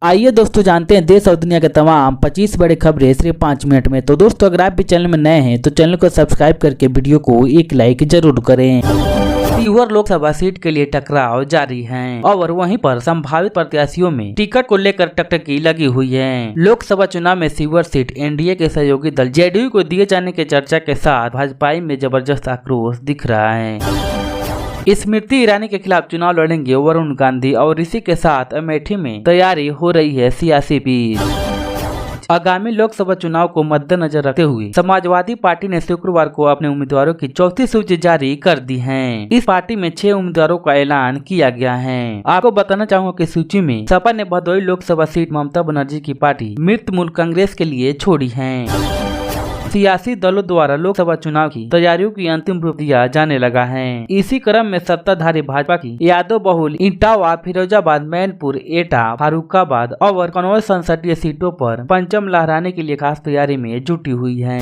आइए दोस्तों जानते हैं देश और दुनिया के तमाम 25 बड़े खबरें सिर्फ 5 मिनट में। तो दोस्तों अगर आप भी चैनल में नए हैं तो चैनल को सब्सक्राइब करके वीडियो को एक लाइक जरूर करें। सीहोर लोकसभा सीट के लिए टकराव जारी है और वहीं पर संभावित प्रत्याशियों में टिकट को लेकर टकटकी लगी हुई है। लोकसभा चुनाव में सीहोर सीट एनडीए के सहयोगी दल जेडीयू को दिए जाने की चर्चा के साथ भाजपा में जबरदस्त आक्रोश दिख रहा है। स्मृति ईरानी के खिलाफ चुनाव लड़ेंगे वरुण गांधी और इसी के साथ अमेठी में तैयारी हो रही है सियासी पीच। आगामी लोकसभा चुनाव को मद्देनजर रखते हुए समाजवादी पार्टी ने शुक्रवार को अपने उम्मीदवारों की चौथी सूची जारी कर दी है। इस पार्टी में 6 उम्मीदवारों का ऐलान किया गया है। आपको बताना चाहूंगा कि सूची में सपा ने भदोही लोकसभा सीट ममता बनर्जी की पार्टी मृत मूल कांग्रेस के लिए छोड़ी है। सियासी दलों द्वारा लोकसभा चुनाव की तैयारियों की अंतिम रूप दिया जाने लगा है। इसी क्रम में सत्ताधारी भाजपा की यादव बहुल इटावा, फिरोजाबाद, मैनपुर, एटा, फारुखाबाद और कन्नौज संसदीय सीटों पर परचम लहराने के लिए खास तैयारी में जुटी हुई है।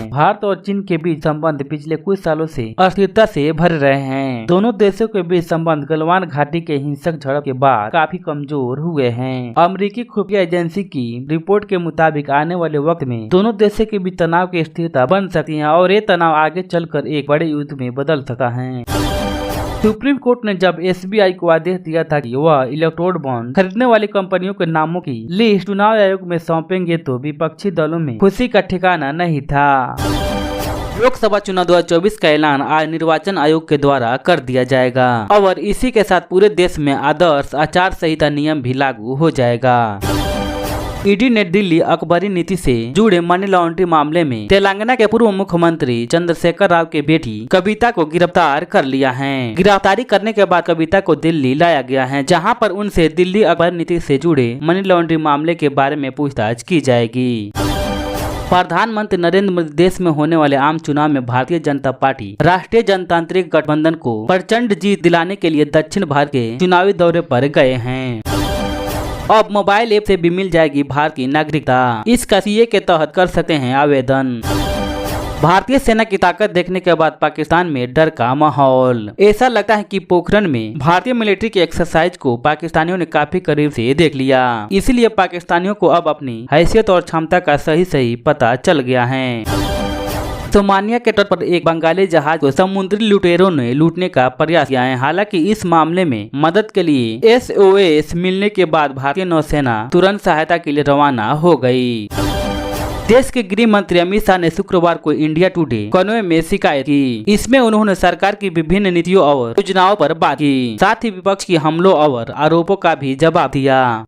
भारत और चीन के बीच संबंध पिछले कुछ सालों से अस्थिरता से भर रहे हैं। दोनों देशों के बीच संबंध गलवान घाटी के हिंसक झड़प के बाद काफी कमजोर हुए हैं। अमेरिकी खुफिया एजेंसी की रिपोर्ट के मुताबिक आने वाले वक्त में दोनों देशों के बीच तनाव की स्थिरता बन सकती है और ये तनाव आगे चलकर एक बड़े युद्ध में बदल सकता है। सुप्रीम कोर्ट ने जब एसबीआई को आदेश दिया था कि वह इलेक्ट्रोड बॉन्ड खरीदने वाली कंपनियों के नामों की लिस्ट चुनाव आयोग में सौंपेंगे तो विपक्षी दलों में खुशी का ठिकाना नहीं था। लोकसभा चुनाव 2024 का ऐलान आज निर्वाचन आयोग के द्वारा कर दिया जाएगा और इसी के साथ पूरे देश में आदर्श आचार संहिता नियम भी लागू हो जाएगा। ईडी ने दिल्ली अकबरी नीति से जुड़े मनी लॉन्ड्रिंग मामले में तेलंगाना के पूर्व मुख्यमंत्री चंद्रशेखर राव के बेटी कविता को गिरफ्तार कर लिया है। गिरफ्तारी करने के बाद कविता को दिल्ली लाया गया है, जहां पर उनसे दिल्ली अकबरी नीति से जुड़े मनी लॉन्ड्रिंग मामले के बारे में पूछताछ की जाएगी। प्रधानमंत्री नरेंद्र मोदी देश में होने वाले आम चुनाव में भारतीय जनता पार्टी राष्ट्रीय जनतांत्रिक गठबंधन को प्रचंड जीत दिलाने के लिए दक्षिण भारत के चुनावी दौरे पर गए हैं। अब मोबाइल ऐप से भी मिल जाएगी भारत की नागरिकता। इसका सीए के तहत कर सकते हैं आवेदन। भारतीय सेना की ताकत देखने के बाद पाकिस्तान में डर का माहौल। ऐसा लगता है कि पोखरण में भारतीय मिलिट्री की एक्सरसाइज को पाकिस्तानियों ने काफी करीब से देख लिया। इसीलिए पाकिस्तानियों को अब अपनी हैसियत और क्षमता का सही पता चल गया है। सोमालिया के तट पर एक बंगाली जहाज को समुद्री लुटेरों ने लूटने का प्रयास किया है। हालांकि इस मामले में मदद के लिए SOS मिलने के बाद भारतीय नौसेना तुरंत सहायता के लिए रवाना हो गई। देश के गृह मंत्री अमित शाह ने शुक्रवार को इंडिया टुडे कन्वे में शिकायत की। इसमें उन्होंने सरकार की विभिन्न नीतियों और योजनाओं पर बात की, साथ ही विपक्ष की हमलों और आरोपों का भी जवाब दिया।